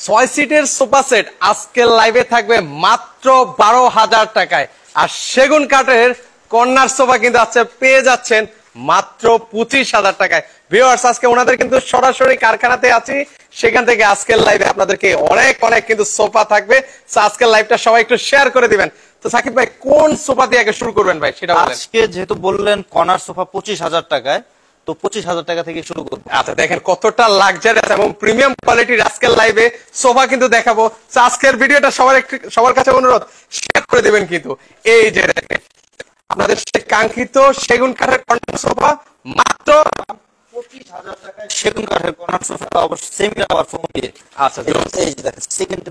6 সিটের sofa set আজকের লাইভে থাকবে মাত্র 12,000 টাকায়। আর সেগুন কাঠের কর্নার সোফা কিন্তু আছে পেয়ে যাচ্ছেন মাত্র 25,000 টাকায়। ভিউয়ার্স, আজকে ওনাদের কিন্তু সরাসরি কারখানাতে আছি, সেখান থেকে আজকের লাইভে আপনাদেরকে অনেক অনেক কিন্তু সোফা থাকবে। তো আজকের লাইভটা সবাই একটু শেয়ার করে দিবেন। তো সাকিব ভাই, কোন সোফা দিয়ে আগে শুরু করবেন ভাই সেটা বলেন। আজকে যেহেতু বললেন কর্নার সোফা 25,000 টাকায়, তো 25,000 টাকা থেকে শুরু করব। আচ্ছা, দেখেন কতটা লাক্সারিয়াস এবং প্রিমিয়াম কোয়ালিটির আজকের লাইভে সোফা কিন্তু দেখাবো। তো আজকের ভিডিওটা সবার কাছে অনুরোধ শেয়ার করে দিবেন কিন্তু। এই যে দেখেন আপনাদের সেই কাঙ্ক্ষিত সেগুন কাঠের কর্নার সোফা মাত্র 25,000 টাকায় সেগুন কাঠের কর্নার সোফা, অবশ্য সেমি রাবার ফোম দিয়ে। আচ্ছা, এই যে দেখেন সেকেন্ড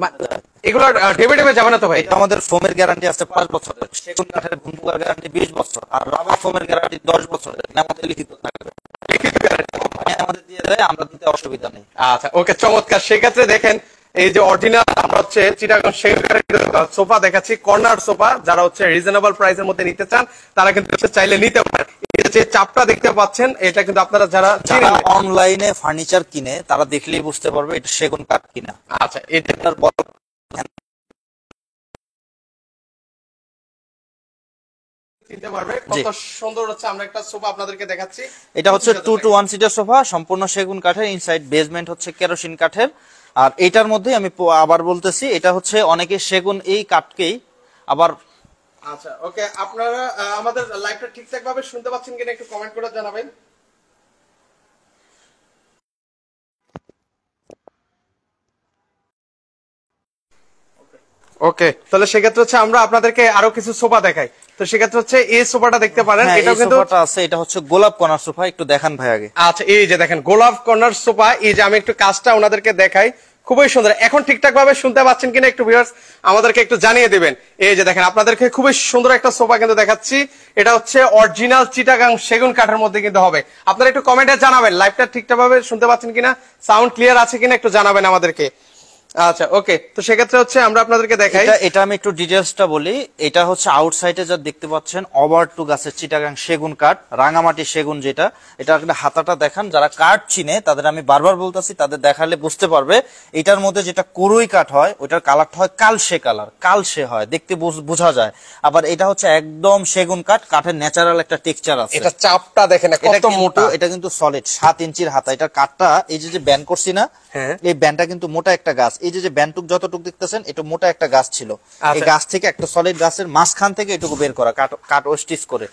এগুলো ডেবে ডেবে যাবে না তো ভাই? এটা আমাদের ফোমের গ্যারান্টি আছে 5 বছরের, সেগুন কাঠের ভুনপুকার গ্যারান্টি 20 বছর, আর রাবার ফোমের গ্যারান্টি 10 বছরের। আমাদের লিখিত থাকবে, লিখিত গ্যারান্টি আমাদের দিয়ে দেয়, আমরা দিতে অসুবিধা নেই। আচ্ছা, ওকে, চমৎকার। সেক্ষেত্রে দেখেন এই যে অরিজিনাল আমরা হচ্ছে চিটাগং সেগুন কাঠের সোফা দেখাচ্ছি, কর্নার সোফা। যারা হচ্ছে রিজনেবল প্রাইসের মধ্যে নিতে চান তারা কিন্তু চাইলে নিতে পারেন। এই যে চাপটা দেখতে পাচ্ছেন, এটা কিন্তু আপনারা যারা অনলাইনে ফার্নিচার কিনে তারা দেখলেই বুঝতে পারবে এটা সেগুন কাঠ কিনা। আচ্ছা, এটার কত সুন্দর হচ্ছে, আমরা একটা সোফা আপনাদেরকে দেখাচ্ছি। এটা হচ্ছে 2 to 1 সিটার সোফা, সম্পূর্ণ সেগুন কাঠের, ইনসাইড বেসমেন্ট হচ্ছে কেরোসিন কাঠের। আর এটার মধ্যে আমি আবার বলতেছি, এটা হচ্ছে অনেকে সেগুন এই কাঠকেই আবার। আচ্ছা, ওকে, আপনারা আমাদের লাইভটা ঠিকঠাক ভাবে শুনতে পাচ্ছেন কিনা একটু কমেন্ট করে জানাবেন। ওকে, তাহলে সেক্ষেত্রে হচ্ছে আমরা আপনাদেরকে আরো কিছু সোফা দেখাই। তো সেক্ষেত্রে হচ্ছে এই সোফাটা দেখতে পারেন, এটা কিন্তু আছে, এটা হচ্ছে গোলাপ কর্নার সোফা। একটু দেখান ভাই আগে। আচ্ছা, এই যে দেখেন গোলাপ কর্নার সোফা। এই যে আমি একটু কাজটা ওনাদেরকে দেখাই, খুবই সুন্দর। এখন ঠিকঠাক ভাবে শুনতে পাচ্ছেন কিনা একটু ভিউয়ার্স আমাদেরকে একটু জানিয়ে দিবেন। এই যে দেখেন আপনাদেরকে খুবই সুন্দর একটা সোফা কিন্তু দেখাচ্ছি। এটা হচ্ছে অরিজিনাল চিটাগাং সেগুন কাঠের মধ্যে কিন্তু হবে। আপনারা একটু কমেন্টে জানাবেন লাইভটা ঠিকঠাক ভাবে শুনতে পাচ্ছেন কিনা, সাউন্ড ক্লিয়ার আছে কিনা একটু জানাবেন আমাদেরকে। আচ্ছা, ওকে, তো সেক্ষেত্রে হচ্ছে আমরা আপনাদেরকে দেখাই। এটা আমি একটু ডিটেইলসটা বলি। এটা হচ্ছে আউটসাইডে যা দেখতে পাচ্ছেন ওভার2 গাছের চিটাগাং সেগুন কাঠ, রাঙামাটি সেগুন যেটা। এটা হাতাটা দেখান, যারা কাঠ চিনে তাদের আমি বারবার বলতেছি, তাদের দেখালে বুঝতে পারবে। এটার মধ্যে যেটা কুরুই কাঠ হয় ওটার কালারটা হয় কালশে কালার, কালশে হয়, দেখতে বোঝা যায়। আবার এটা হচ্ছে একদম সেগুন কাঠ, কাঠের ন্যাচারাল একটা টেক্সচার আছে। এটা চাপটা দেখেন কত মোটা। এটা কিন্তু সলিড 7 ইঞ্চির হাতা। এটার কাঠটা এই যে ব্যান্ড করছি না, এই ব্যান্ডটা কিন্তু মোটা একটা গাছ। এই যে ব্যান্ডটুক যতটুক দেখতেছেন এটা মোটা একটা গাছ ছিল। এই গাছ থেকে একটা সলিড গাছের মাঝখান থেকে এটুকু বের করা, কাট ও স্টিচ করে।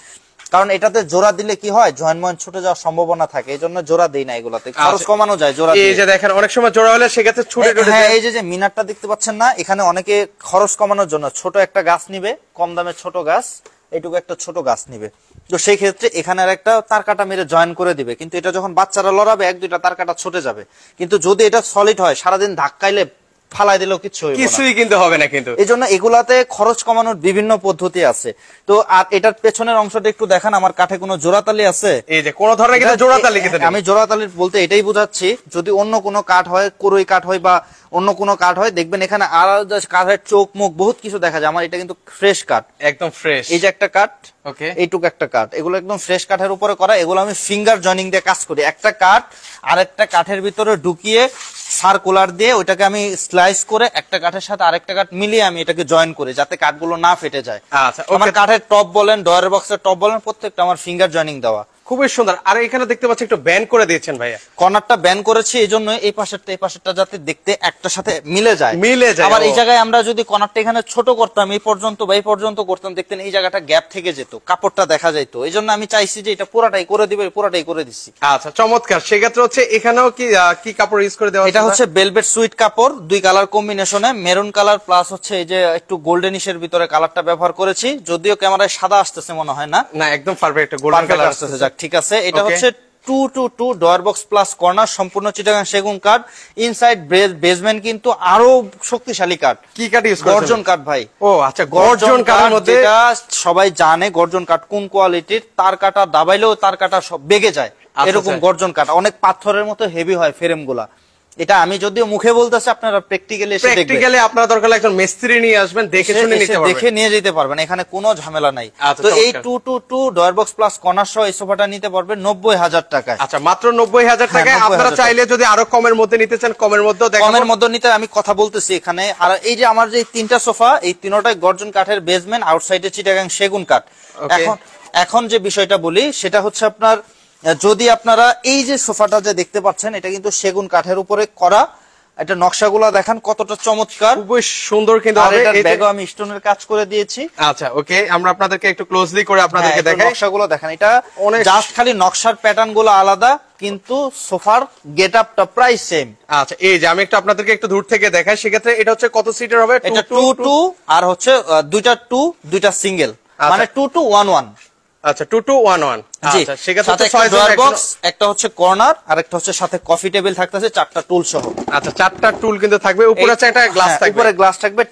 কারণ এটাতে জোড়া দিলে কি হয়, জয়েন্ট ময়েন্ট ছুটে যাওয়ার সম্ভাবনা থাকে, এই জন্য জোড়া দেই না এগুলাতে, খরচ কমানো যায় জোড়া দিয়ে। এই যে দেখেন অনেক সময় জোড়া হলে সেক্ষেত্রে ছুটে যায়। হ্যাঁ, এই যে মিনারটা দেখতে পাচ্ছেন না, এখানে অনেকে খরচ কমানোর জন্য ছোট একটা গাছ নিবে, কম দামে ছোট গাছ, এইটুকু একটা ছোট গাছ নিবে। তো সেই ক্ষেত্রে এখানে আর একটা তার কাটা মেরে জয়েন করে দিবে। কিন্তু এটা যখন বাচ্চারা লড়াবে 1-2টা তার কাটা ছুটে যাবে। কিন্তু যদি এটা সলিড হয়, সারাদিন ধাক্কাইলে ফালাই দিলেও কিছুই কিন্তু হবে না। কিন্তু এই জন্য এগুলাতে খরচ কমানোর বিভিন্ন পদ্ধতি আছে। তো আর এটার পেছনের অংশটা একটু দেখান, আমার কাঠে কোনো জোড়াতালি আছে? এই যে কোন ধরনের কিন্তু জোড়াতালি কিন্তু আমি জোড়াতালির বলতে এটাই বোঝাচ্ছি, যদি অন্য কোনো কাঠ হয়, কুরুই কাঠ হয় বা অন্য কোনো কাঠ হয়, দেখবেন এখানে আলাদা কাঠের চোখ মুখ বহুত কিছু দেখা যায়। আমার এটা কিন্তু ফ্রেশ কাঠ, একদম ফ্রেশ। এই যে একটা কাঠ, ওকে, এইটুকু একটা কাঠ, এগুলো একদম ফ্রেশ কাঠের উপরে করা। এগুলো আমি ফিঙ্গার জয়েনিং দিয়ে কাজ করি। একটা কাঠ আরেকটা কাঠের ভিতরে ঢুকিয়ে সার্কুলার দিয়ে ওইটাকে আমি স্লাইস করে একটা কাঠের সাথে আরেকটা কাঠ মিলিয়ে আমি এটাকে জয়েন করি, যাতে কাঠগুলো না ফেটে যায়। আচ্ছা, আমার কাঠের টপ বলেন, ডয়ার বক্সের টপ বলেন, প্রত্যেকটা আমার ফিঙ্গার জয়েনিং দেওয়া। খুবই সুন্দর। আর এখানে দেখতে পাচ্ছি একটু ব্যান্ড করে দিয়েছেন ভাইয়া। কর্নারটা ব্যান্ড করেছি এই জন্য, এই পাশেরটা যাতে দেখতে একটার সাথে মিলে যায়। আবার এই জায়গায় আমরা যদি কর্নারটা এখানে ছোট করতাম, এই পর্যন্ত বা এই পর্যন্ত করতাম, দেখতেন এই জায়গাটা গ্যাপ থেকে যেত, কাপড়টা দেখা যাইতো। এই জন্য আমি চাইছি যে এটা পুরাটাই করে দিবে, পুরাটাই করে দিচ্ছি। আচ্ছা, চমৎকার। সেক্ষেত্রে হচ্ছে এখানেও কি কাপড় ইউজ করে দেওয়া? এটা হচ্ছে ভেলভেট সুইট কাপড়, 2 কালার কম্বিনেশনে, মেরুন কালার প্লাস হচ্ছে এই যে একটু গোল্ডেনিশের ভিতরে কালারটা ব্যবহার করেছি। যদিও ক্যামেরায় সাদা আসতেছে মনে হয় না, না একদম পারফেক্ট গোল্ডেন কালার আসতেছে। যাক, ঠিক আছে। এটা হচ্ছে 2 to 2 drawer box plus corner, সম্পূর্ণ চিটাগাং সেগুন কাঠ। ইনসাইড বেসমেন্ট কিন্তু আরো শক্তিশালী কাঠ। কি কাঠ ইউজ করেছেন? গর্জন কাঠ ভাই। ও আচ্ছা, গর্জন কাঠের মধ্যে এটা সবাই জানে গর্জন কাঠ কোন কোয়ালিটির। তার কাটা দাবাইলেও তার কাটা সব বেগে যায়, এরকম গর্জন কাঠ। অনেক পাথরের মতো হেভি হয় ফ্রেম গুলা। এটা আমি যদিও মুখে বলতেছি, আপনারা প্র্যাকটিক্যালি এসে দেখবেন। প্র্যাকটিক্যালি আপনারা দরকার হলে একজন মিস্ত্রি নিয়ে আসবেন, দেখে শুনে নিতে পারবেন, দেখে নিয়ে যেতে পারবেন, এখানে কোনো ঝামেলা নাই। তো এই 222 ডয়ার বক্স প্লাস কর্নার সহ এই সোফাটা নিতে পারবেন 90,000 টাকায়। আচ্ছা, মাত্র 90,000 টাকায়। আপনারা চাইলে যদি আরো কমের মধ্যে নিতে চান, কমের মধ্যেও দেখাবো। কমের মধ্যে নিতে আমি কথা বলতেছি এখানে। আর এই যে আমার যে তিনটা সোফা, এই তিনটাই গর্জন কাঠের বেসমেন্ট, আউটসাইডে চিটাগাং সেগুন কাঠ। এখন যে বিষয়টা বলি সেটা হচ্ছে আপনার, যদি আপনারা এই যে সোফাটা যে দেখতে পাচ্ছেন, এটা কিন্তু সেগুন কাঠের উপরে করা। এটা নকশাগুলো দেখেন কতটা চমৎকার, খুবই সুন্দর। কিন্তু এটার ব্যাগও আমি স্টোনের কাজ করে দিয়েছি। আচ্ছা, ওকে, আমরা আপনাদেরকে একটু ক্লোজলি করে আপনাদেরকে দেখাই। নকশাগুলো দেখেন, এটা জাস্ট খালি নকশার প্যাটার্ন গুলো আলাদা, কিন্তু সোফার গেটআপটা প্রায় সেম। আচ্ছা, এই যে আমি একটু আপনাদেরকে একটু দূর থেকে দেখাই। সেক্ষেত্রে এটা হচ্ছে কত সিটার হবে? এটা 2-2 আর হচ্ছে দুইটা 2 দুইটা সিঙ্গেল, মানে 2-2-1-1। আচ্ছা, 2-2-1-1। আচ্ছা, সেক্ষেত্রে 6 ডয়ার বক্স, একটা হচ্ছে কর্নার, আর একটা হচ্ছে সাথে কফি টেবিল থাকতেছে, 4টা টুল সহ। আচ্ছা, 4টা টুল কিন্তু থাকবে, উপরে একটা গ্লাস থাকবে, উপরে গ্লাস থাকবে,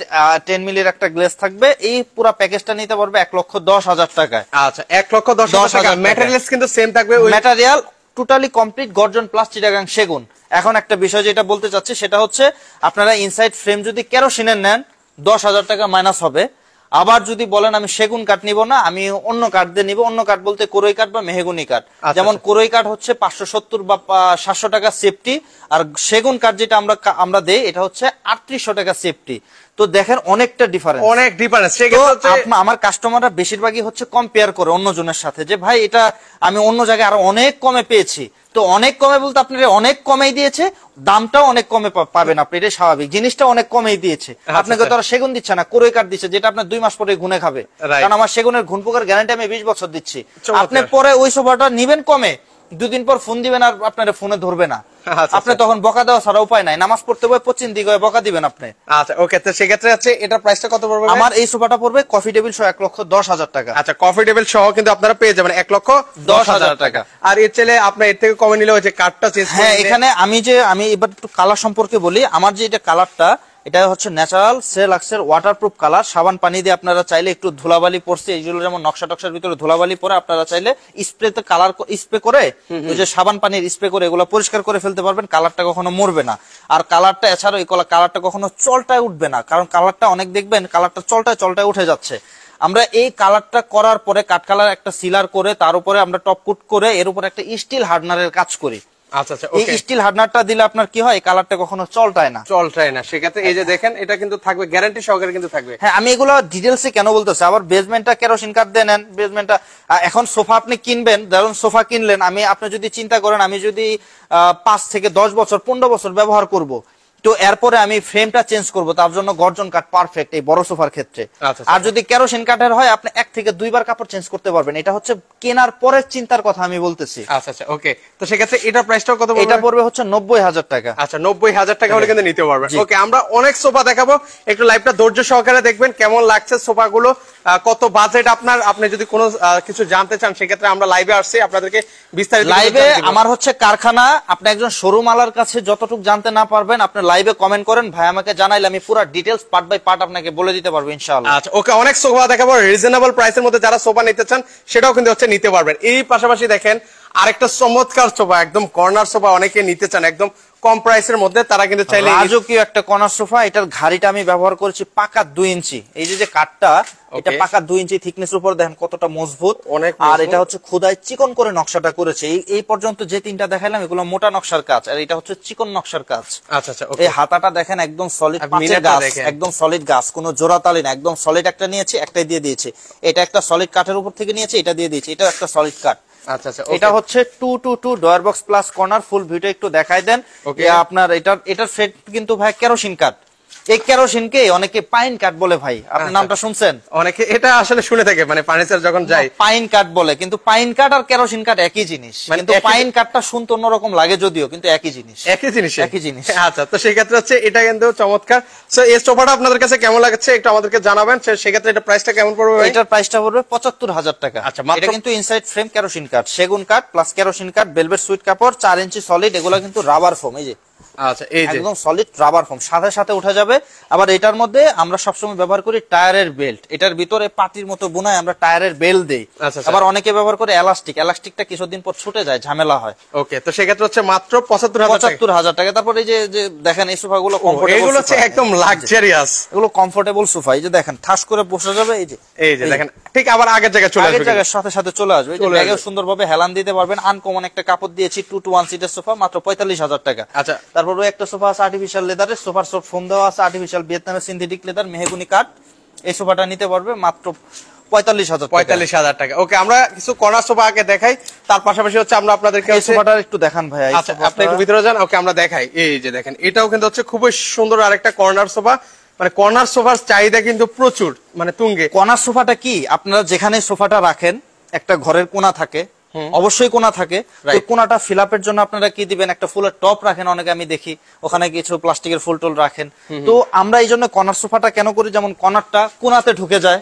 10 মিলির একটা গ্লাস থাকবে। এই পুরো প্যাকেজটা নিতে পারবে 1,10,000 টাকায়। আচ্ছা, 1,10,000 টাকা। ম্যাটেরিয়ালস কিন্তু সেম থাকবে, ম্যাটেরিয়াল টোটালি কমপ্লিট গর্জন প্লাস চিটাগাং সেগুন। এখন একটা বিষয় যেটা বলতে চাচ্ছি সেটা হচ্ছে, আপনারা ইনসাইড ফ্রেম যদি কেরোসিনের নেন 10,000 টাকা মাইনাস হবে। আবার যদি বলেন আমি সেগুন কাঠ নিব না, আমি অন্য কাঠ দিয়ে নিব, অন্য কাঠ বলতে কোরই কাঠ বা মেহগুনি কাঠ। যেমন কোরই কাঠ হচ্ছে 570 বা 700 টাকা সেফটি, আর সেগুন কাঠ যেটা আমরা দেই এটা হচ্ছে 3800 টাকা সেফটি। তো দেখেন অনেকটা ডিফারেন্স, অনেক ডিফারেন্স। আমার কাস্টমাররা বেশিরভাগই হচ্ছে কম্পেয়ার করে অন্য জনের সাথে, যে ভাই এটা আমি অন্য জায়গায় আরো অনেক কমে পেয়েছি। তো অনেক কমে বলতে আপনারা অনেক কমেই দিয়েছে, দামটাও অনেক কমে পাবেন আপনি, এটা স্বাভাবিক। জিনিসটা অনেক কমেই দিয়েছে, আপনাকে তো আর সেগুন দিচ্ছে না, কোরই কাঠ দিচ্ছে, যেটা আপনার 2 মাস পরে ঘুনে খাবে। কারণ আমার সেগুনের ঘুন পোকার গ্যারান্টি আমি 20 বছর দিচ্ছি। আপনি পরে ওই সোফাটা নিবেন কমে, 2 দিন পর ফোন দিবেন আর আপনার ফোনে ধরবে না, আপনি তখন বকা দেওয়া ছাড়া উপায় নাই। নামাজ পড়তে বই পশ্চিম দিকে বকা দিবেন আপনি। আচ্ছা, ওকে, তো সেক্ষেত্রে হচ্ছে এটার প্রাইসটা কত পড়বে? আমার এই সোফাটা পড়বে কফি টেবিল সহ 1,10,000 টাকা। আচ্ছা, কফি টেবিল সহ কিন্তু আপনারা পেয়ে যাবেন 1,10,000 টাকা। আর এর চেয়ে আপনি এর থেকে কমে নিলে ওই যে কাঠটা চেঞ্জ। হ্যাঁ, এখানে আমি এবার একটু কালার সম্পর্কে বলি। আমার যে এটা কালারটা, এটা হচ্ছে ন্যাচারাল সেলাক্সের ওয়াটারপ্রুফ কালার। সাবান পানি দিয়ে আপনারা চাইলে একটু ধুলাবালি পড়ছে, এইগুলো যেমন নকশা টকশার ভিতরে ধুলাবালি পরে, আপনারা চাইলে স্প্রেতে কালার স্প্রে করে, ওই যে সাবান পানির স্প্রে করে এগুলো পরিষ্কার করে ফেলতে পারবেন। কালারটা কখনো মরবে না। আর কালারটা এছাড়াও এই কালারটা কখনো চলটায় উঠবে না, কারণ কালারটা অনেক দেখবেন কালারটা চলটায় উঠে যাচ্ছে। আমরা এই কালারটা করার পরে কাঠ কালার একটা সিলার করে, তার উপরে আমরা টপ কোট করে, এর উপরে একটা স্টিল হার্ডনারের কাজ করি। আচ্ছা, আচ্ছা, এই স্টিল হার্ডনারটা দিলে আপনার কি হয়, কালারটা কখনো চলটায় না। সেক্ষেত্রে এই যে দেখেন, এটা কিন্তু থাকবে গ্যারান্টি সহকারে কিন্তু থাকবে। হ্যাঁ, আমি এগুলো ডিটেইলসে কেন বলতেছি, আবার বেসমেন্টটা কেরোসিন কাঠ দিয়ে নেন, বেসমেন্টটা এখন সোফা আপনি কিনবেন, ধরুন সোফা কিনলেন, আপনি যদি চিন্তা করেন আমি যদি 5 থেকে 10 বছর 15 বছর ব্যবহার করব, তো এরপরে আমি ফ্রেমটা চেঞ্জ করব, তার জন্য গর্জন কাঠ পারফেক্ট এই বড় সোফার ক্ষেত্রে। আর যদি কেরোসিন কাঠের হয়, আপনি 1 থেকে 2 বার কাপড় চেঞ্জ করতে পারবেন। এটা হচ্ছে কেনার পরের চিন্তার কথা আমি বলতেছি। আচ্ছা, আচ্ছা, ওকে, তো সেক্ষেত্রে এটার প্রাইসটাও কত পড়বে? এটা পড়বে হচ্ছে 90,000 টাকা। আচ্ছা, 90,000 টাকা হলে কিন্তু নিতে পারবেন। ওকে, আমরা অনেক সোফা দেখাবো, একটু লাইভটা ধৈর্য সহকারে দেখবেন কেমন লাগছে সোফাগুলো, কত বাজেট আপনার। আপনি যদি কোনো কিছু জানতে চান, সেক্ষেত্রে আমরা লাইভে আসছি, আপনাদেরকে বিস্তারিত লাইভে। আমার হচ্ছে কারখানা, আপনি একজন শোরুম আলার কাছে যতটুকু জানতে না পারবেন, আপনি লাইভে কমেন্ট করেন, ভাই আমাকে জানাইলে আমি পুরো ডিটেইলস পার্ট বাই পার্ট আপনাকে বলে দিতে পারবো ইনশাআল্লাহ। আচ্ছা, ওকে, অনেক সোফা দেখাবো রিজনেবল প্রাইসের মধ্যে। যারা সোফা নিতে চান সেটাও কিন্তু হচ্ছে নিতে পারবেন। এই পাশাপাশি দেখেন আরেকটা চমৎকার সোফা, একদম কর্নার সোফা, অনেকে নিতে চান একদম কম প্রাইসের মধ্যে, তারা কিন্তু চাইলে। রাজকীয় একটা কর্নার সোফা, এটার ঘাড়িটা আমি ব্যবহার করেছি পাকা 2 ইঞ্চি। এই যে কাঠটা, এটা পাকা 2 ইঞ্চি থিকনেস উপর দেখেন কতটা মজবুত। আর এটা হচ্ছে খোদাই চিকন করে নকশাটা করেছে। এই পর্যন্ত যে 3টা দেখাইলাম এগুলো মোটা নকশার কাজ, আর এটা হচ্ছে চিকন নকশার কাজ। আচ্ছা, আচ্ছা, এই হাতাটা দেখেন একদম সলিড পাঁচের গাছ, একদম সলিড গাছ, কোনো জোড়াতালি না, একদম সলিড একটা নিয়েছি, একটাই দিয়ে দিয়েছি। এটা একটা সলিড কাঠের উপর থেকে নিয়েছি, এটা দিয়ে দিয়েছি, এটা একটা সলিড কাঠ। আচ্ছা, আচ্ছা, এটা হচ্ছে 222 ডয়ার বক্স প্লাস কর্নার। ফুল ভিউটা একটু দেখাই দেন। আপনার এটার সেট কিন্তু ভাই কেরোসিন কাঠ। এই কেরোসিনকে অনেকে পাইন কাঠ বলে ভাই, আপনি নামটা শুনছেন? অনেকে এটা আসলে শুনে থাকে, মানে ফার্নিচার যখন যাই পাইন কাঠ বলে, কিন্তু পাইন কাঠ আর কেরোসিন কাঠ একই জিনিস। কিন্তু পাইন কাঠটা শুনতে অন্যরকম লাগে যদিও, কিন্তু একই জিনিস। আচ্ছা, তো সেই ক্ষেত্রে হচ্ছে এটা কিন্তু চমৎকার। সো এই সোফাটা আপনাদের কাছে কেমন লাগছে একটু আমাদেরকে জানাবেন। সেক্ষেত্রে এটা প্রাইসটা কেমন পড়বে? এটার প্রাইসটা পড়বে 75,000 টাকা। আচ্ছা, এটা কিন্তু ইনসাইড ফ্রেম কেরোসিন কাঠ, সেগুন কাঠ প্লাস কেরোসিন কাঠ, ভেলভেট সুইট কাপড়, 4 ইঞ্চি সলিড, এগুলো কিন্তু রাবার ফোম। এই যে আচ্ছা, এই যে একদম সলিড রাবার ফোম, সাথে সাথে উঠে যাবে। আবার এটার মধ্যে আমরা সবসময় ব্যবহার করি টায়ারের বেল্ট, এটার ভিতরে পাটির মতো বুনায় আমরা টায়ারের বেল্ট দেই। আবার অনেকে ব্যবহার করে এলাস্টিক, এলাস্টিকটা কিছুদিন পর ছুটে যায়, ঝামেলা হয়। ওকে, তো সেক্ষেত্রে হচ্ছে মাত্র 75,000 টাকা। তারপর এই যে দেখেন এই সোফাগুলো এগুলো হচ্ছে একদম লাক্সারিয়াস, এগুলো কমফোর্টেবল সোফা। এই যে দেখেন ঠাস করে বসে যাবে, এই যে দেখেন ঠিক আবার আগের জায়গায় চলে আসবে, আগের জায়গার সাথে সাথে চলে আসবে। এই যে ব্যাগেও সুন্দরভাবে হেলান দিতে পারবেন। আনকমন একটা কাপড় দিয়েছি, 2 to 1 সিটের সোফা, মাত্র 45,000 টাকা। আচ্ছা, তারপর ওই একটা সোফা আছে আর্টিফিশিয়াল লেদারের, সোফার সফট ফোম দেওয়া আছে, আর্টিফিশিয়াল ভিয়েতনামের সিনথেটিক লেদার, মেহগুনি কাঠ। এই সোফাটা নিতে পারবে মাত্র 45,000 টাকা। ওকে, আমরা কিছু কর্নার সোফা আগে দেখাই, তার পাশাপাশি হচ্ছে আমরা আপনাদেরকে এই সোফাটা একটু দেখান ভাই। আচ্ছা, আপনি একটু ভিতরে যান। ওকে, আমরা দেখাই। এই যে দেখেন, এটাও কিন্তু হচ্ছে খুবই সুন্দর আরেকটা কর্নার সোফা। মানে কর্নার সোফার চাহিদা কিন্তু প্রচুর, মানে তুঙ্গে। কর্নার সোফাটা কি, আপনারা যেখানে সোফাটা রাখেন একটা ঘরের কোণা থাকে, অবশ্যই কোণা থাকে, ওই কোণাটা ফিল আপের জন্য আপনারা কি দিবেন, একটা ফুলের টপ রাখেন, অনেকে আমি দেখি ওখানে কিছু প্লাস্টিকের ফুল টুল রাখেন। তো আমরা এই জন্য কর্নার সোফাটা কেন করি, যেমন কর্নারটা কোণাতে ঢুকে যায়,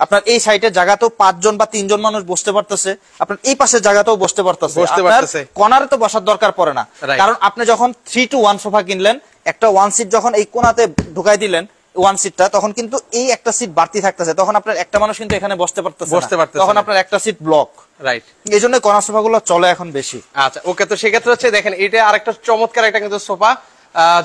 আপনার এই সাইডের জায়গাতেও 5 জন বা 3 জন মানুষ বসতে পারতেছে, আপনার এই পাশের জায়গাতেও বসতে পারতেছে, কর্নারে তো বসার দরকার পড়ে না। কারণ আপনি যখন 3 to 1 সোফা কিনলেন, একটা 1 সিট যখন এই কোণাতে ঢুকাই দিলেন 1 সিটটা, তখন কিন্তু এই একটা সিট বাড়তি থাকতেছে, তখন আপনার একটা মানুষ কিন্তু এখানে বসতে পারতেছে, তখন আপনার একটা সিট ব্লক। রাইট, এই জন্য কর্নার সোফা গুলো চলে এখন বেশি। আচ্ছা, ওকে, তো সেক্ষেত্রে হচ্ছে দেখেন এটা আরেকটা চমৎকার একটা কিন্তু সোফা।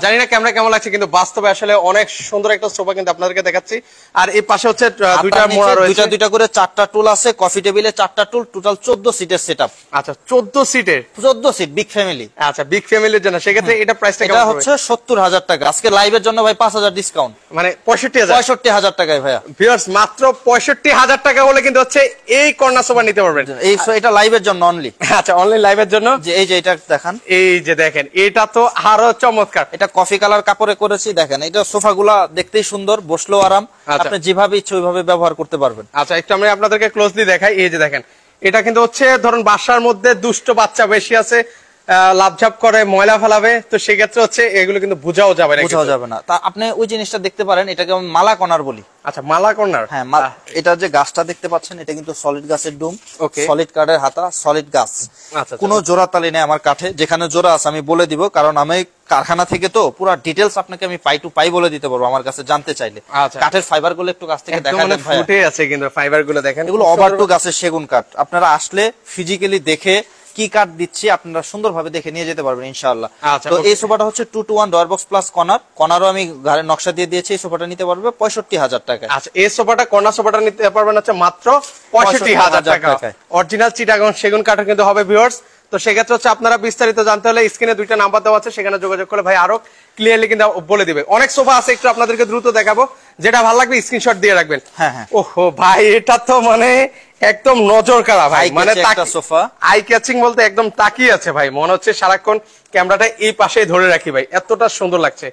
জানি না ক্যামেরা কেমন লাগছে, কিন্তু বাস্তবে আসলে অনেক সুন্দর একটা সোফা কিন্তু আপনাদেরকে দেখাচ্ছি। আর এই পাশে হচ্ছে দুইটা মোড়া রয়েছে, দুইটা করে 4টা টুল আছে, কফি টেবিলে 4টা টুল, টোটাল 14 সিটের সেটআপ। আচ্ছা, 14 সিটের, 14 সিট, বিগ ফ্যামিলি। আচ্ছা, বিগ ফ্যামিলির জন্য সেক্ষেত্রে এটা প্রাইসটা কেমন হবে? এটা হচ্ছে 70,000 টাকা। আজকে লাইভের জন্য ভাই 5,000 ডিসকাউন্ট, মানে 65,000 টাকায় ভাইয়া। ভিউয়ার্স, মাত্র 65,000 টাকা হলে কিন্তু হচ্ছে এই কর্নার সোফা নিতে পারবেন। এটা লাইভের জন্য অনলি। আচ্ছা, অনলাইন লাইভের জন্য। এই যে এটা দেখান, এই যে দেখেন, এটা তো আরো চমৎকার। এটা কফি কালার কাপড়ে করেছি। দেখেন এটা সোফাগুলা দেখতেই সুন্দর, বসলেও আরাম, আপনি যেভাবে ইচ্ছে ওইভাবে ব্যবহার করতে পারবেন। আচ্ছা, একটু আমি আপনাদেরকে ক্লোজলি দেখাই। এই যে দেখেন, এটা কিন্তু হচ্ছে ধরুন বাসার মধ্যে দুষ্ট বাচ্চা বেশি আছে, লাভঝাপ করে ময়লা ফেলাবে, তো সেক্ষেত্রে হচ্ছে এগুলো কিন্তু বোঝাও যাবে না। তা আপনি ওই জিনিসটা দেখতে পারেন, এটাকে আমি মালা কর্নার বলি। আচ্ছা, মালা কর্নার। হ্যাঁ, এটা যে গাছটা দেখতে পাচ্ছেন, এটা কিন্তু সলিড গাছের ডুম, সলিড কাঠের হাতা, সলিড গাছ, কোনো জোড়া তালি নেই আমার কাঠে। যেখানে জোড়া আছে আমি বলে দিব, কারণ আমি কারখানা থেকে তো পুরো ডিটেইলস আপনাকে আমি পাই টু পাই বলে দিতে পারবো আমার কাছে জানতে চাইলে। কাঠের ফাইবার গুলো একটু কাছ থেকে দেখা দেন ভাই, ফুটে আছে কিন্তু ফাইবার গুলো দেখেন, এগুলো ওভার টু গাছের সেগুন কাঠ। আপনারা আসলে ফিজিক্যালি দেখে কি কাঠ দিচ্ছি আপনারা সুন্দরভাবে দেখে নিয়ে যেতে পারবেন ইনশাআল্লাহ। তো এই সোফাটা হচ্ছে 2 to 1 ডোর বক্স প্লাস কর্নারও আমি ঘরের নকশা দিয়ে দিয়েছি। এই সোফাটা নিতে পারবে 65,000 টাকা। আচ্ছা, এই সোফাটা কর্নার সোফাটা নিতে পারবেন হচ্ছে মাত্র 65,000 টাকা। অরিজিনাল চিটাগং সেগুন কাঠের কিন্তু হবে ভিউয়ার্স। তো সেক্ষেত্রে হচ্ছে আপনারা বিস্তারিত জানতে হলে স্ক্রিনে 2টা নাম্বার দেওয়া আছে, সেখানে যোগাযোগ করলে ভাই আরো ক্লিয়ারলি কিন্তু বলে দিবে। অনেক সোফা আছে, একটু আপনাদেরকে দ্রুত দেখাবো, যেটা ভালো লাগবে স্ক্রিনশট দিয়ে রাখবেন। হ্যাঁ, ওহো ভাই, এটা তো মানে একদম নজর কাড়া ভাই, মানে সোফা আই ক্যাচিং বলতে একদম তাকিয়ে আছে ভাই, মনে হচ্ছে সারাক্ষণ ক্যামেরাটা এই পাশেই ধরে রাখি ভাই, এতটা সুন্দর লাগছে,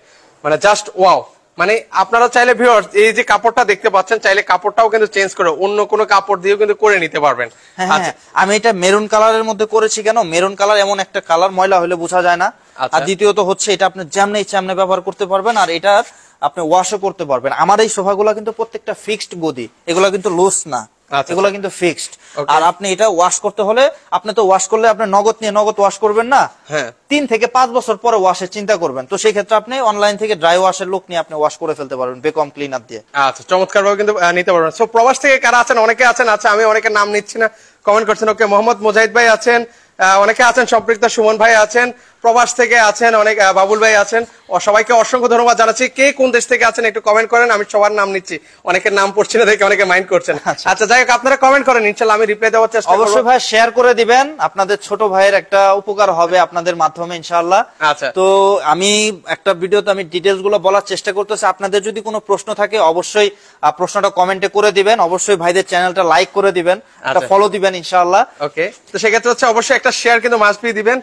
মানে জাস্ট ওয়াও। মানে আপনারা চাইলে ভিউয়ার্স এই যে কাপড়টা দেখতে পাচ্ছেন, চাইলে কাপড়টাও কিন্তু চেঞ্জ করে অন্য কোনো কাপড় দিয়েও কিন্তু করে নিতে পারবেন। আচ্ছা, আমি এটা মেরুন কালারের মধ্যে করেছি কেন, মেরুন কালার এমন একটা কালার ময়লা হলে বোঝা যায় না। আর দ্বিতীয়ত হচ্ছে এটা আপনি যেমনি ইচ্ছা এমনি ব্যবহার করতে পারবেন, আর এটা আপনি ওয়াশও করতে পারবেন। আমার এই সোফাগুলো কিন্তু প্রত্যেকটা ফিক্সড গদি, এগুলো কিন্তু লুজ না, এগুলো কিন্তু ফিক্সড। আর আপনি এটা ওয়াশ করতে হলে, আপনি তো ওয়াশ করলে আপনি নগদ নিয়ে নগদ ওয়াশ করবেন না, 3 থেকে 5 বছর পরে ওয়াশের চিন্তা করবেন। তো সেই ক্ষেত্রে আপনি অনলাইন থেকে ড্রাই ওয়াশের লোক নিয়ে আপনি ওয়াশ করে ফেলতে পারবেন বেকম ক্লিনার দিয়ে। আচ্ছা, চমৎকার ভাবে কিন্তু নিতে পারবেন। সো প্রবাস থেকে কারা আছেন, অনেকে আছেন, আচ্ছা আমি অনেকের নাম নিচ্ছি না, কমেন্ট করছেন। ওকে, মোহাম্মদ মুজাহিদ ভাই আছেন, অনেকে আছেন, সম্পৃক্ত সুমন ভাই আছেন, প্রবাস থেকে আছেন, অনেক বাবুল ভাই আছেন, সবাইকে অসংখ্য ধন্যবাদ জানাচ্ছি। কে কোন দেশ থেকে আছেন একটু কমেন্ট করেন, আমি সবার নাম নিচ্ছি, অনেকের নাম পড়ছি না দেখে অনেকে মাইন্ড করছেন। আচ্ছা, যাই হোক, আপনারা কমেন্ট করেন, ইনশাআল্লাহ আমি রিপ্লাই দেওয়ার চেষ্টা করব। অবশ্যই ভাই শেয়ার করে দিবেন, আপনাদের ছোট ভাইয়ের একটা উপকার হবে আপনাদের মাধ্যমে ইনশাআল্লাহ। আচ্ছা, তো আমি একটা ভিডিওতে আমি ডিটেইলস গুলো বলার চেষ্টা করতেছি। আপনাদের যদি কোনো প্রশ্ন থাকে অবশ্যই প্রশ্নটা কমেন্টে করে দিবেন, অবশ্যই ভাইদের চ্যানেলটা লাইক করে দিবেন, একটা ফলো দিবেন ইনশাআল্লাহ। ওকে, তো সেক্ষেত্রে হচ্ছে অবশ্যই একটা শেয়ার কিন্তু মাস্ট বি দিবেন।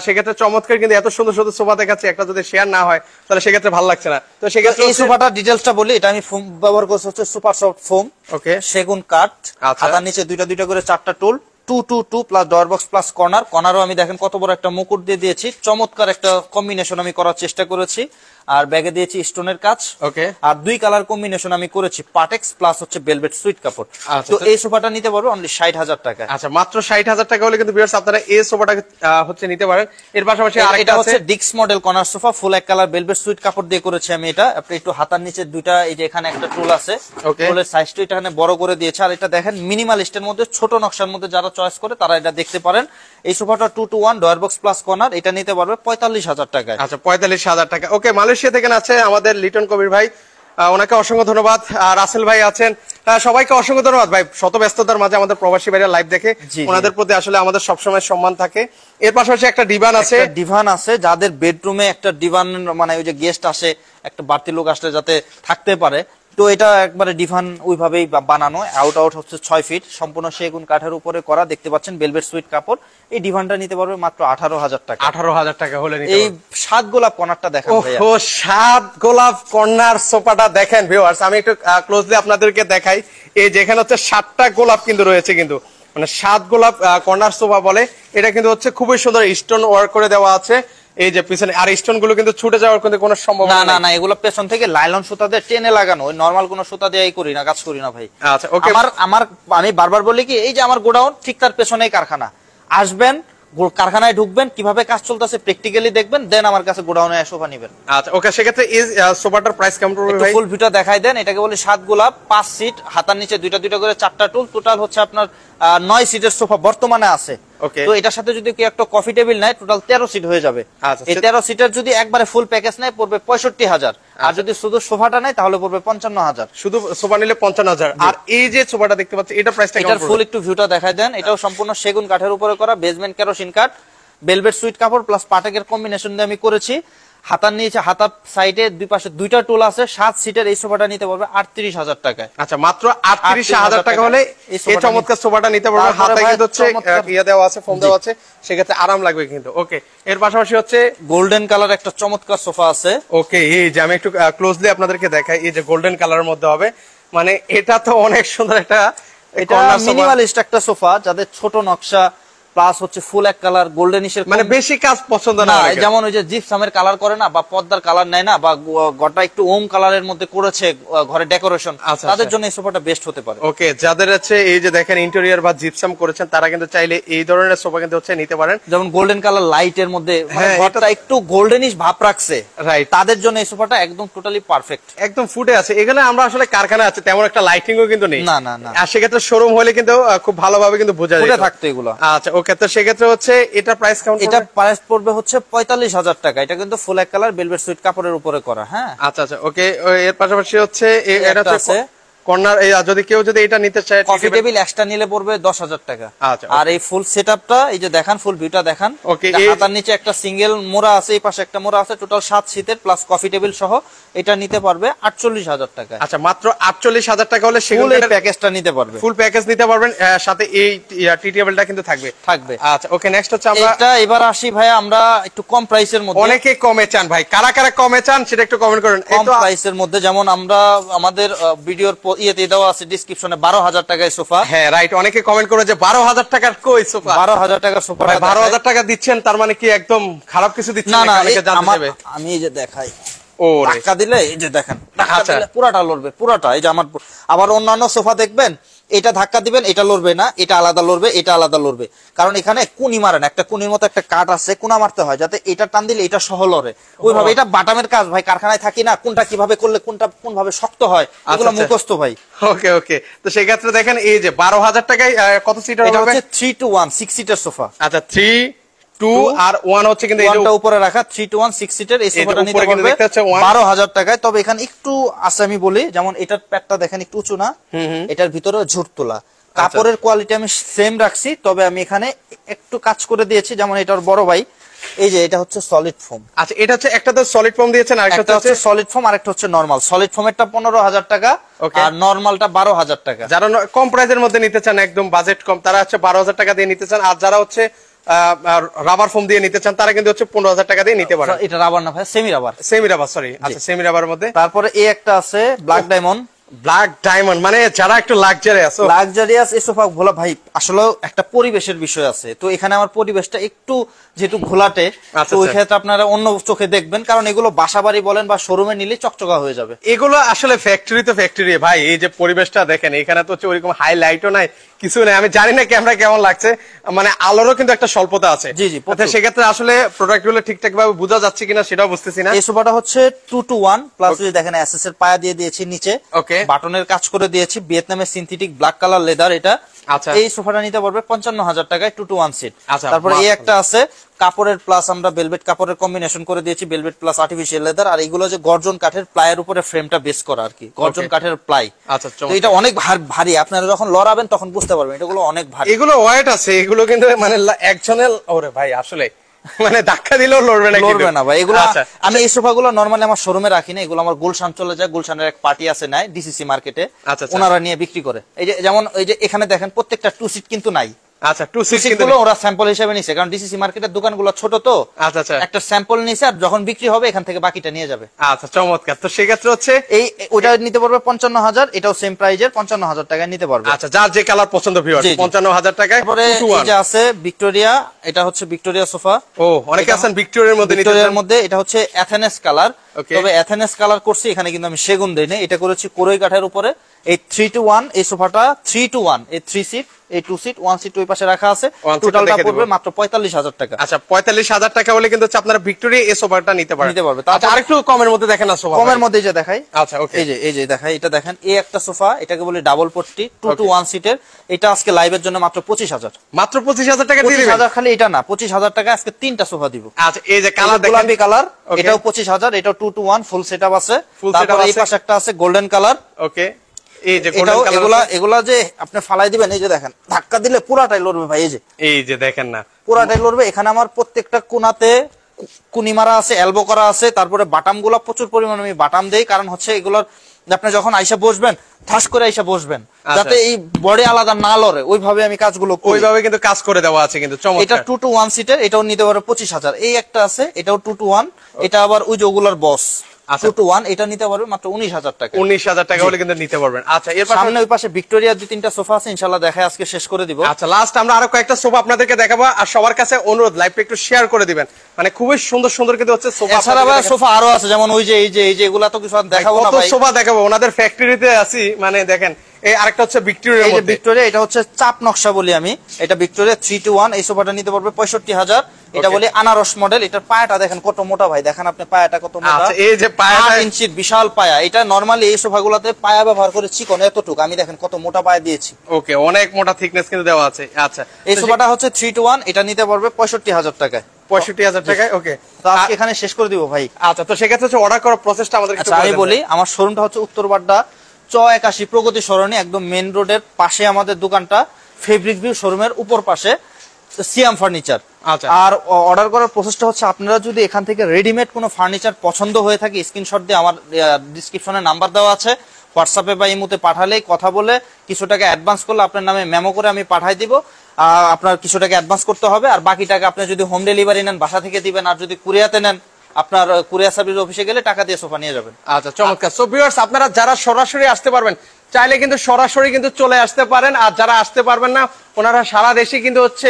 সেক্ষেত্রে চমৎকার কিন্তু এত সুন্দর সুন্দর সোফা দেখাচ্ছি, একটা যদি শেয়ার না হয় তাহলে সেক্ষেত্রে ভালো লাগছে না। তো সেক্ষেত্রে এই সোফাটার ডিটেইলসটা বলি, এটা আমি ফোম ব্যবহার করছি হচ্ছে সুপার সফট ফোম, ওকে, সেগুন কাঠ, হাতার নিচে দুইটা করে 4টা টুল, 2 to 2 plus door box plus কর্নারও আমি দেখেন কত বড় একটা মুকুট দিয়ে দিয়েছি, চমৎকার একটা কম্বিনেশন আমি করার চেষ্টা করেছি। আর ব্যাগে দিয়েছি স্টোনের কাজ। ওকে, আর দুই কালার কম্বিনেশন আমি করেছি, পাটেক্স প্লাস হচ্ছে ভেলভেট সুইট কাপড়। তো এই সোফাটা নিতে পারবে অনলি 60,000 টাকা। আচ্ছা, মাত্র 60,000 টাকা হলে কিন্তু ভিউয়ার্স আপনারা এই সোফাটা হচ্ছে নিতে পারেন। এর পাশাপাশি আরেকটা হচ্ছে ডিক্স মডেল কর্নার সোফা, ফুল এক কালার ভেলভেট সুইট কাপড় দিয়ে করেছি আমি এটা। আপনি একটু হাতার নিচে দুইটা, এই যে এখানে একটা টুল আছে, টুলের সাইজটা এখানে বড় করে দিয়েছে। আর এটা দেখেন মিনিমালিস্টের মধ্যে, ছোট নকশার মধ্যে যারা চয়েস করে তারা এটা দেখতে পারেন। এই সোফাটা 2-to-1 drawer box plus corner, এটা নিতে পারবে 45,000 টাকায়। আচ্ছা, 45,000 টাকা। ওকে, মালয়েশিয়া থেকে আছে আমাদের লিটন কবির ভাই, ওনাকে অসংখ্য ধন্যবাদ। রাসেল ভাই আছেন, সবাইকে অসংখ্য ধন্যবাদ ভাই। শত ব্যস্ততার মাঝে আমাদের প্রবাসী ভাইরা লাইভ দেখে, ওনাদের প্রতি আসলে আমাদের সবসময় সম্মান থাকে। এর পাশাপাশি একটা ডিভান আছে, যাদের বেডরুমে একটা ডিভান, মানে ওই যে গেস্ট আসে, একটা বাড়তি লোক আসলে যাতে থাকতে পারে, তো এটা একবারে ডিভান ওইভাবেই বানানো। আউট হচ্ছে 6 ফিট, সম্পূর্ণ সেগুন কাঠের উপরে করা, দেখতে পাচ্ছেন ভেলভেট সুইট কাপড়। এই ডিভানটা নিতে পারবে মাত্র 18,000 টাকা। 18,000 টাকা হলে নিতে এই 7 গোলাপ কর্নারটা দেখেন ভাইয়া। ও 7 গোলাপ কর্নার সোফাটা দেখেন ভিউয়ার্স, আমি একটু ক্লোজলি আপনাদেরকে দেখাই। এই যেখানে হচ্ছে 7টা গোলাপ কিন্তু রয়েছে, কিন্তু মানে 7 গোলাপ কর্নার সোফা বলে। এটা কিন্তু হচ্ছে খুবই সুন্দর স্টোন ওয়ার্ক করে দেওয়া আছে এই যে পিছনে। আর স্টোন গুলো কিন্তু ছুটে যাওয়ার কিন্তু কোনো সম্ভাবনা না, না, এগুলো পেছন থেকে লাইলন সুতা দিয়ে টেনে লাগানো, ওই নরমাল কোনো সুতা দিয়ে করি না, কাজ করি না ভাই। আচ্ছা, ওকে। আমি বারবার বলি কি, এই যে আমার গোডাউন, ঠিক তার পেছনেই কারখানা। আসবেন, কারখানায় ঢুকবেন, কিভাবে কাজ চলতেছে প্র্যাকটিক্যালি দেখবেন, দেন আমার কাছে গোডাউনে সোফা নেবেন। আচ্ছা, ওকে, সেক্ষেত্রে এই সোফাটার প্রাইস কেমন পড়বে ভাই? ফুল ভিউটা দেখাই দেন। এটাকে বলি 7 গোলাপ, 5 সিট, হাতার নিচে দুইটা দুইটা করে 4টা টুল, টোটাল হচ্ছে আপনার 9 সিটের সোফা বর্তমানে আছে। তো এটার সাথে যদি কেউ একটা কফি টেবিল নেয়, টোটাল 13 সিট হয়ে যাবে। এই 13 সিটের যদি একবারে ফুল প্যাকেজ নেয় পড়বে 65,000। আর যদি শুধু সোফাটা নেয় তাহলে পড়বে 55,000। শুধু সোফা নিলে 55,000। আর এই যে সোফাটা দেখতে পাচ্ছি, এটা প্রাইসটা কেমন? এটার ফুল একটু ভিউটা দেখাই দেন। এটাও সম্পূর্ণ সেগুন কাঠের উপরে করা, বেসমেন্ট কেরোসিন কাঠ, ভেলভেট সুইট কাপড় প্লাস পাটেকের কম্বিনেশন দিয়ে আমি করেছি। হাতার নিচে, হাতার সাইডে দুই পাশে দুইটা টুল আছে। 7 সিটের এই সোফাটা নিতে পারবে 38,000 টাকায়। আচ্ছা, মাত্র 38,000 টাকা হলে এই চমৎকার সোফাটা নিতে পারবে। হাতে কিন্তু হচ্ছে ইয়া দেওয়া আছে, ফোম দেওয়া আছে, সেক্ষেত্রে আরাম লাগবে কিন্তু। ওকে, এর পাশাপাশি হচ্ছে গোল্ডেন কালার একটা চমৎকার সোফা আছে। ওকে, এই যে আমি একটু ক্লোজলি আপনাদেরকে দেখাই, এই যে গোল্ডেন কালারের মধ্যে হবে, মানে এটা তো অনেক সুন্দর একটা, এটা মিনিমালিস্ট একটা সোফা, যাদের ছোট নকশা প্লাস হচ্ছে ফুল এক কালার গোল্ডেনিশের, মানে বেশি কাজ পছন্দ না। যেমন ওই যে জিপসামের কালার করে না, বা পর্দার কালার নেয় না, বা গোটা একটু ওম কালারের মধ্যে করেছে ঘরে ডেকোরেশন, তাদের জন্য এই সোফাটা বেস্ট হতে পারে। ওকে, যাদের হচ্ছে এই যে দেখেন ইন্টেরিয়র বা জিপসাম করেছেন, তারা কিন্তু চাইলে এই ধরনের সোফা কিন্তু হচ্ছে নিতে পারেন। যেমন গোল্ডেন কালার লাইটের মধ্যে ঘরটা একটু গোল্ডেনিশ ভাব রাখছে, রাইট, তাদের জন্য এই সোফাটা একদম টোটালি পারফেক্ট, একদম ফুটে আছে। এখানে আমরা আসলে কারখানা আছে, তেমন একটা লাইটিংও কিন্তু নেই। না, না, না। আর সেক্ষেত্রে শোরুম হলে কিন্তু খুব ভালোভাবে কিন্তু বোঝা যায় থাকতো এগুলো। আচ্ছা, ওকে, তো সেক্ষেত্রে হচ্ছে এটা প্রাইস কেমন? এটা প্রাইস পড়বে হচ্ছে 45,000 টাকা। এটা কিন্তু ফুল এক কালার ভেলভেট সুইট কাপড়ের উপরে করা। হ্যাঁ, আচ্ছা, আচ্ছা, ওকে। এর পাশাপাশি হচ্ছে এটা হচ্ছে কর্নার, যদি কেউ যদি এটা নিতে চায়, কফি টেবিল এক্সট্রা নিলে পড়বে 10,000 টাকা। আচ্ছা, আর এই ফুল সেটআপটা, এই যে দেখান, ফুল ভিউটা দেখান। ওকে, হাতার নিচে একটা সিঙ্গেল মোড়া আছে, এই পাশে একটা মোড়া আছে, টোটাল 7 সিটের প্লাস কফি টেবিল সহ এটা নিতে পারবে 48,000 টাকা। আচ্ছা, মাত্র 48,000 টাকা হলে ফুল এই প্যাকেজটা নিতে পারবে, ফুল প্যাকেজ নিতে পারবেন, সাথে এই টি টেবিলটা কিন্তু থাকবে। আচ্ছা, ওকে, নেক্সট হচ্ছে আমরা এবার আসি ভাই, আমরা একটু কম প্রাইসের মধ্যে। অনেকে কমে চান ভাই, কারা কারা কমে চান সেটা একটু কমেন্ট করুন। কম প্রাইসের মধ্যে, যেমন আমরা আমাদের ভিডিওর ইয়েতে দেওয়া আছে ডিসক্রিপশনে 12,000 টাকায় সোফা। হ্যাঁ, রাইট, অনেকে কমেন্ট করে যে 12,000 টাকার কই সোফা? 12,000 টাকার সোফা। 12,000 টাকা দিচ্ছেন, তার মানে কি একদম খারাপ কিছু দিচ্ছেন? না, আমি এই যে দেখাই, ও ধাক্কা দিলে এই যে দেখেন, পুরাটা লড়বে, পুরাটা। এই যে আমার আবার অন্যান্য সোফা দেখবেন, এটা ধাক্কা দিবেন, এটা লড়বে না, এটা আলাদা লড়বে, এটা আলাদা লড়বে, কারণ এখানে কুনি মারেন, একটা কুনির মতো একটা কাঠ আছে, কুনা মারতে হয় যাতে এটা টান দিলে এটা সহ লড়ে ওইভাবে। এটা বাটামের কাজ ভাই, কারখানায় থাকি না, কোনটা কিভাবে করলে কোনটা কোন ভাবে শক্ত হয়, এগুলো মুখস্থ ভাই। ওকে, ওকে, তো সেই ক্ষেত্রে দেখেন এই যে 12,000 টাকায় কত সিটার হবে? এটা হচ্ছে 3-to-1 6 সিটার সোফা। আচ্ছা, 3-2 আর 1 হচ্ছে কিন্তু এইটা উপরে রাখা 3-to-1 6 সিটার এই সোফাটা নিতে পারবে 12,000 টাকায়। তবে এখানে একটু আছে, আমি বলি, যেমন এটার প্যাডটা দেখেন একটু উঁচু না, এটার ভিতরে ঝুট তোলা, কাপড়ের কোয়ালিটি আমি সেম রাখছি, তবে আমি এখানে একটু কাজ করে দিয়েছি। যেমন এটার বড় ভাই, এই যে এটা হচ্ছে সলিড ফোম। আচ্ছা, এটা হচ্ছে একটা তো সলিড ফোম দিয়েছেন, আর একটা হচ্ছে সলিড ফোম, আর একটা হচ্ছে নরমাল। সলিড ফোমেরটা 15,000 টাকা আর নরমালটা 12,000 টাকা। যারা কম প্রাইসের মধ্যে নিতে চান, একদম বাজেট কম, তারা হচ্ছে 12,000 টাকা দিয়ে নিতে চান। আর যারা হচ্ছে রাবার ফোম দিয়ে নিতে চান, তারা কিন্তু হচ্ছে 15,000 টাকা দিয়ে নিতে পারেন। এটা রাবার না ভাই, semi rubber. Semi rubber, sorry. আচ্ছা, সেমি রাবার মধ্যে তারপরে এই একটা আছে ব্ল্যাক ডায়মন্ড। ব্ল্যাক ডায়মন্ড মানে যারা একটু লাক্সারিয়াস এই সোফা গুলো ভাই আসলে একটা পরিবেশের বিষয় আছে। তো এখানে আমার পরিবেশটা একটু যেহেতু ঘোলাটে, তো ওই ক্ষেত্রে আপনারা অন্য চোখে দেখবেন, কারণ এগুলো বাসাবাড়ি বলেন বা শোরুমে নিলে চকচকা হয়ে যাবে। এগুলো আসলে ফ্যাক্টরি তো ফ্যাক্টরি ভাই, এই যে পরিবেশটা দেখেন, এখানে তো ওইরকম হাইলাইটও নাই, কিছু নেই। আমি জানি না ক্যামেরা কেমন লাগছে, মানে আলোরও কিন্তু একটা স্বল্পতা আছে। জি জি, সেক্ষেত্রে আসলে প্রোডাক্ট গুলো ঠিকঠাক ভাবে বোঝা যাচ্ছে কিনা সেটাও বুঝতেছি না। এই সোফাটা হচ্ছে 2-to-1 প্লাস, যদি দেখেন এসএস এর পায়া দিয়ে দিয়েছি নিচে, ওকে, বাটনের কাজ করে দিয়েছি, ভিয়েতনামের সিনথেটিক ব্ল্যাক কালার লেদার এটা। আচ্ছা, এই সোফাটা নিতে পারবে 55,000 টাকায় 2-to-1 সিট। আচ্ছা, তারপরে এই একটা আছে কাপড়ের প্লাস, আমরা ভেলভেট কাপড়ের কম্বিনেশন করে দিয়েছি, ভেলভেট প্লাস আর্টিফিশিয়াল লেদার। আর এইগুলো যে গর্জন কাঠের প্লাইয়ের উপরে ফ্রেমটা বেস করা আর কি, গর্জন কাঠের প্লাই। আচ্ছা, এটা অনেক ভারী, আপনারা যখন লড়াবেন তখন বুঝতে পারবেন এগুলো অনেক ভারী। এগুলো ওয়েট আছে, এগুলো কিন্তু মানে একজনের, ওরে ভাই আসলে মানে ধাক্কা দিলেও লড়বে না, লড়বে না ভাই এগুলো। আমি এই সোফাগুলো নরমালি আমার শোরুমে রাখি না, এগুলো আমার গুলশান চলে যায়, গুলশানের এক পার্টি আছে নাই ডিসিসি মার্কেটে, ওনারা নিয়ে বিক্রি করে। এই যে যেমন এই যে এখানে দেখেন প্রত্যেকটা 2 সিট কিন্তু নাই। আচ্ছা, 2 সিট গুলো ওরা স্যাম্পল হিসেবে নিছে, কারণ ডিসিসি মার্কেটের দোকানগুলো ছোট তো। আচ্ছা আচ্ছা, একটা স্যাম্পল নিছে, আর যখন বিক্রি হবে এখান থেকে বাকিটা নিয়ে যাবে। আচ্ছা, চমৎকার। তো সেই ক্ষেত্রে হচ্ছে এই ওটা নিতে পারবে 55,000, এটাও সেম প্রাইজের 55,000 টাকায় নিতে পারবে। আচ্ছা, যার যে কালার পছন্দ ভিউয়ার 55,000 টাকায়। তারপরে এই যে আছে ভিক্টোরিয়া, এটা হচ্ছে ভিক্টোরিয়া সোফা। ও, অনেকে আছেন ভিক্টোরিয়ার মধ্যে নিতে, ভিক্টোরিয়ার মধ্যে এটা হচ্ছে এথেনেস কালার, তবে এথেনেস কালার করছি এখানে, কিন্তু আমি সেগুন দেই না, এটা করেছি কোরই কাঠের উপরে। এই 3-to-1 এই সোফাটা 3-to-1, এই 3 সিট, এই 2 সিট, 1 সিট ওই পাশে রাখা আছে, টোটালটা পড়বে মাত্র 45,000 টাকা। আচ্ছা, 45,000 টাকা হলে কিন্তু আপনারা ভিক্টোরিয়া এই সোফাটা নিতে পারবে। আচ্ছা, আরেকটু কমের মধ্যে দেখেন না সোফা, কমের মধ্যে যে দেখাই। আচ্ছা, ওকে, এই যে দেখাই, এটা দেখেন, এই একটা সোফা, এটাকে বলি ডাবল পট্টি 2-to-1 সিটের। এটা আজকে লাইভের জন্য মাত্র 25,000, মাত্র 25,000 টাকা দিয়ে দিবেন। 25,000 খালি এটা না, 25,000 টাকা আজকে 3টা সোফা দিব। আচ্ছা, এই যে কালার দেখেন, গোলাপি কালার, এটাও 25,000, এটাও 2-to-1 ফুল সেটআপ আছে। তারপর এই পাশে একটা আছে গোল্ডেন কালার। ওকে, এই যে গোল্ডেন কালার, এগুলা যে আপনি ফালাই দিবেন, এই যে দেখেন ধাক্কা দিলে পুরাটাই লড়বে ভাই, এই যে দেখেন না, পুরাটাই লড়বে। এখানে আমার প্রত্যেকটা কোনাতে কুনি মারা আছে, এলবো করা আছে। তারপরে বাটাম গুলা প্রচুর পরিমাণে আমি বাটাম দেই, কারণ হচ্ছে এগুলোর আপনি যখন আইসা বসবেন ঠাস করে আইসা বসবেন, যাতে এই বডি আলাদা না লড়ে, ওইভাবে আমি কাজগুলো করি। ওইভাবে কিন্তু কাজ করে দেওয়া আছে কিন্তু চমৎকার। এটা 2-to-1 সিটের, এটাও নিতে পারবে 25,000। এই একটা আছে, এটাও 2-to-1, এটা আবার ওই যে ওগুলার বস 2-to-1, এটা নিতে পারবে মাত্র 19,000 টাকা। 19,000 টাকা হলে কিন্তু নিতে পারবেন। আচ্ছা, এর সামনে ওই পাশে ভিক্টোরিয়া 2-3টা সোফা আছে, ইনশাআল্লাহ দেখায় আজকে শেষ করে দিব। আচ্ছা, লাস্ট আমরা আরো কয়েকটা সোফা আপনাদেরকে দেখাবো, আর সবার কাছে অনুরোধ লাইভটা একটু শেয়ার করে দিবেন, মানে খুবই সুন্দর সুন্দর কিন্তু হচ্ছে সোফা। এছাড়া ভাই সোফা আরো আছে, যেমন ওই যে এই যে এগুলা তো কিছু দেখাবো না ভাই, সোফা দেখাবো, ওনাদের ফ্যাক্টরিতে আছি, মানে দেখেন। এই আরেকটা হচ্ছে ভিক্টোরিয়ার মধ্যে, ভিক্টোরিয়া, এটা হচ্ছে চাপ নকশা বলি আমি, এটা ভিক্টোরিয়া 3-to-1। এই সোফাটা নিতে পারবে 65,000। এটা বলি আনারস মডেল। এটার পায়াটা দেখেন কত মোটা ভাই, দেখেন আপনি পায়াটা কত মোটা। আচ্ছা, এই যে পায়াটা 8 ইঞ্চির বিশাল পায়া। এটা নরমালি এই সোফাগুলোতে পায়া ব্যবহার করে চিকন এতটুকু, আমি দেখেন কত মোটা পায়া দিয়েছি। ওকে, অনেক মোটা থিকনেস কিন্তু দেওয়া আছে। আচ্ছা, এই সোফাটা হচ্ছে 3-to-1, এটা নিতে পারবে 65,000 টাকায়। 65,000 টাকায়। ওকে, তো আজকে এখানে শেষ করে দিব ভাই। আচ্ছা, তো সেক্ষেত্রে হচ্ছে অর্ডার করার প্রসেসটা আমাদের একটু আমি বলি, আমার শোরুমটা হচ্ছে উত্তরবাড্ডা 81 প্রগতি সরণি, একদম মেইন রোডের পাশে আমাদের দোকানটা, ফেব্রিক ভিউ শোরুমের উপর পাশে, সিয়াম ফার্নিচার। আর অর্ডার করার প্রসেসটা হচ্ছে, আপনারা যদি এখান থেকে রেডিমেড কোনো ফার্নিচার পছন্দ হয়ে থাকে, স্ক্রিনশট দিয়ে আমার ডিসক্রিপশনে নাম্বার দেওয়া আছে, হোয়াটসঅ্যাপে বা ইমোতে পাঠালেই, কথা বলে কিছু টাকা অ্যাডভান্স করলে আপনার নামে মেমো করে আমি পাঠাই দিব। আপনার কিছু টাকা অ্যাডভান্স করতে হবে, আর বাকি টাকা আপনি যদি হোম ডেলিভারি নেন বাসা থেকে দিবেন, আর যদি কুরিয়াতে নেন আপনার কুরিয়ার সার্ভিস অফিসে গেলে টাকা দিয়ে সোফা নিয়ে যাবেন। আচ্ছা, চমৎকার। সো ভিউয়ার্স, আপনারা যারা সরাসরি আসতে পারবেন চাইলে কিন্তু সরাসরি কিন্তু চলে আসতে পারেন, আর যারা আসতে পারবেন না ওনারা সারা দেশে কিন্তু হচ্ছে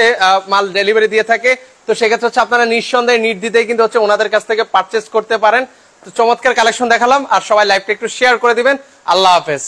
মাল ডেলিভারি দিয়ে থাকে। তো সেক্ষেত্রে হচ্ছে আপনারা নিঃসন্দেহে নির্দ্বিধায় কিন্তু হচ্ছে ওনাদের কাছ থেকে পারচেজ করতে পারেন। তো চমৎকার কালেকশন দেখালাম, আর সবাই লাইভটা একটু শেয়ার করে দিবেন। আল্লাহ হাফেজ।